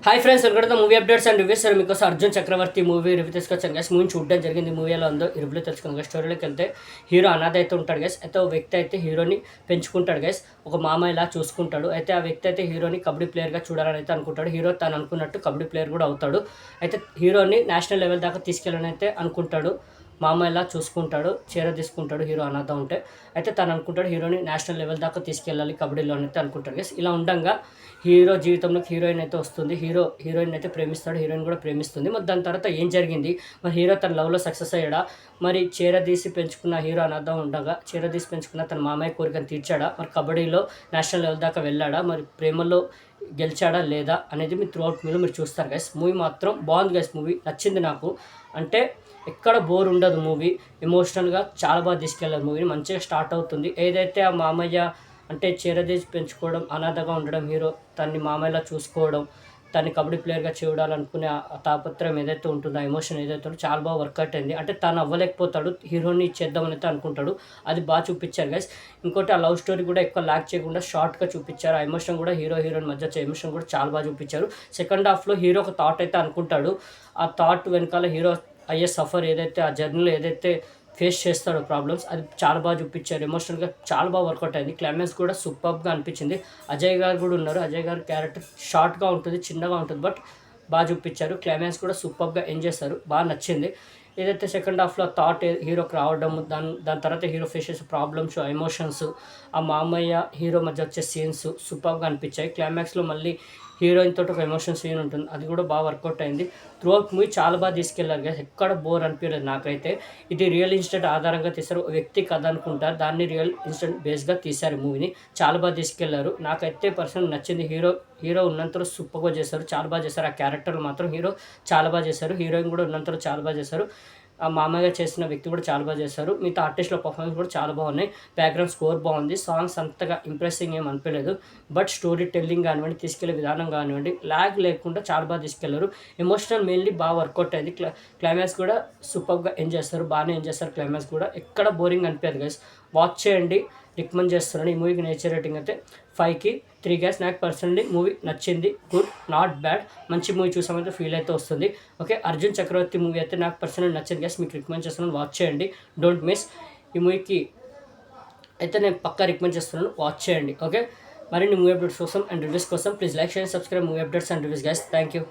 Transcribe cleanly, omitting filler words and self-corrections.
Hi friends, welcome to movie updates and reviews. Sir మీకోసం అర్జున్ చక్రవర్తి movie review తీసుకొచ్చాను guys. Movie చూడడం జరిగింది. Movie ఎలా ఉందో ఈ రివ్యూలో తెలుసుకుందాం గైస్. స్టోరీలోకి వెళ్తే హీరో అనాథ అయితే ఉంటాడు గైస్. అయితే ఒక వ్యక్తి అయితే హీరోని పెంచుకుంటాడు గైస్. ఒక మామ ఇలా చూసుకుంటాడు. అయితే ఆ వ్యక్తి అయితే హీరోని కబడ్డీ ప్లేయర్గా చూడాలని అయితే అనుకుంటాడు. హీరో తను అనుకున్నట్టు కబడ్డీ ప్లేయర్ కూడా అవుతాడు. అయితే హీరోని నేషనల్ లెవెల్ దాకా తీసుకెళ్ళని అయితే అనుకుంటాడు. మామ ఇలా చూసుకుంటాడు, చీర తీసుకుంటాడు హీరో అనాథ ఉంటే. అయితే తను అనుకుంటాడు హీరోని నేషనల్ లెవెల్ దాకా తీసుకెళ్ళాలి కబడ్డీలో అయితే అనుకుంటాడు గైస్. ఇలా ఉండగా హీరో జీవితంలోకి హీరోయిన్ అయితే వస్తుంది. హీరోయిన్ అయితే ప్రేమిస్తాడు, హీరోయిన్ కూడా ప్రేమిస్తుంది. మరి దాని తర్వాత ఏం జరిగింది, మరి హీరో తన లవ్లో సక్సెస్ అయ్యాడా, మరి చీరదీసి పెంచుకున్న హీరో అనాథ ఉండగా చీరదీసి పెంచుకున్న తన మామయ్య కోరికను తీర్చాడా, మరి కబడ్డీలో నేషనల్ లెవెల్ దాకా వెళ్ళాడా, మరి ప్రేమలో గెలిచాడా లేదా అనేది మీరు త్రూఅవుట్ మీలో మీరు చూస్తారు గైస్. మూవీ మాత్రం బాగుంది గైస్. మూవీ నచ్చింది నాకు. అంటే ఎక్కడ బోర్ ఉండదు మూవీ. ఎమోషనల్గా చాలా బాగా తీసుకెళ్ళారు మూవీని. మంచిగా స్టార్ట్ అవుతుంది. ఏదైతే ఆ మామయ్య అంటే చీరదీసి పెంచుకోవడం, అనాథగా ఉండడం, హీరో తన్ని మామయ్యలా చూసుకోవడం, తన్ని కబడ్డీ ప్లేయర్గా చూడాలనుకునే ఆ తాపత్రయం ఏదైతే ఉంటుందో, ఆ ఎమోషన్ ఏదైతే ఉందో చాలా బాగా వర్కౌట్ అయింది. అంటే తను అవ్వలేకపోతాడు, హీరోని చేద్దామని అయితే అనుకుంటాడు. అది బాగా చూపించారు గైస్. ఇంకోటి ఆ లవ్ స్టోరీ కూడా ఎక్కువ ల్యాక్ చేయకుండా షార్ట్గా చూపించారు. ఆ ఎమోషన్ కూడా హీరోయిన్ మధ్య వచ్చే ఎమోషన్ కూడా చాలా బాగా చూపించారు. సెకండ్ హాఫ్లో హీరో ఒక థాట్ అయితే అనుకుంటాడు. ఆ థాట్ వెనకాల హీరో అయ్యే సఫర్ ఏదైతే ఆ జర్నీలో ఏదైతే ఫేస్ చేస్తాడో ప్రాబ్లమ్స్, అది చాలా బాగా చూపించారు. ఎమోషనల్గా చాలా బాగా వర్కౌట్ అయింది. క్లైమాక్స్ కూడా సూపర్గా అనిపించింది. అజయ్ గారు కూడా ఉన్నారు. అజయ్ గారి క్యారెక్టర్ షార్ట్గా ఉంటుంది, చిన్నగా ఉంటుంది, బట్ బాగా చూపించారు. క్లైమాక్స్ కూడా సూపర్గా ఎంజాయ్ చేస్తారు, బాగా నచ్చింది. ఏదైతే సెకండ్ హాఫ్లో థాట్ హీరోకి రావడం, దాని తర్వాత హీరో ఫేస్ చేసే ప్రాబ్లమ్స్, ఎమోషన్స్, ఆ మామయ్య హీరో మధ్య వచ్చే సీన్స్ సూపర్గా అనిపించాయి. క్లైమాక్స్లో మళ్ళీ హీరోయిన్ తోటి ఒక ఎమోషన్ సీన్ ఉంటుంది, అది కూడా బాగా వర్కౌట్ అయింది. త్రూఅవుట్ మూవీ చాలా బాగా తీసుకెళ్లారు కదా, ఎక్కడ బోర్ అనిపించలేదు నాకైతే. ఇది రియల్ ఇన్సిడెంట్ ఆధారంగా తీశారు, వ్యక్తి కథ అనుకుంటారు, దాన్ని రియల్ ఇన్సిడెంట్ బేస్గా తీశారు మూవీని. చాలా బాగా తీసుకెళ్లారు. నాకైతే పర్సనల్ నచ్చింది. హీరో ఉన్నంతలో సూపర్గా చేశారు, చాలా బాగా చేశారు. ఆ క్యారెక్టర్ మాత్రం హీరో చాలా బాగా చేశారు. హీరోయిన్ కూడా ఉన్నంతలో చాలా బాగా చేశారు. ఆ మామయ్య చేసిన వ్యక్తి కూడా చాలా బాగా చేశారు. మిగతా ఆర్టిస్టుల పర్ఫార్మెన్స్ కూడా చాలా బాగున్నాయి. బ్యాక్గ్రౌండ్ స్కోర్ బాగుంది. సాంగ్స్ అంతగా ఇంప్రెసింగ్ ఏం అనిపించలేదు, బట్ స్టోరీ టెల్లింగ్ కానివ్వండి, తీసుకెళ్లే విధానం కానివ్వండి, ల్యాగ్ లేకుండా చాలా బాగా తీసుకెళ్లారు. ఎమోషనల్ మెయిన్లీ బాగా వర్కౌట్ అయింది. క్లైమాక్స్ కూడా సూపర్గా ఎంజాయ్ చేస్తారు, బాగానే ఎంజాయ్ చేస్తారు. క్లైమాక్స్ కూడా ఎక్కడ బోరింగ్ అనిపించదు గైస్. వాచ్ చేయండి, రికమెండ్ చేస్తున్నాను. ఈ మూవీకి నేచర్ రేటింగ్ అయితే 5కి 3 గైస్. నాకు పర్సనల్లీ మూవీ నచ్చింది, గుడ్, నాట్ బ్యాడ్. మంచి మూవీ చూసామైతే ఫీల్ అయితే వస్తుంది. ఓకే, అర్జున్ చక్రవర్తి మూవీ అయితే నాకు పర్సనల్ నచ్చింది గైస్. మీకు రికమెండ్ చేస్తున్నాను, వాచ్ చేయండి, డోంట్ మిస్. ఈ మూవీకి అయితే నేను పక్కా రికమెండ్ చేస్తున్నాను, వాచ్ చేయండి. ఓకే, మరిన్ని మూవీ అప్డేట్స్ కోసం అండ్ రివ్యూస్ కోసం please like, share, subscribe movie updates and reviews guys. Thank you.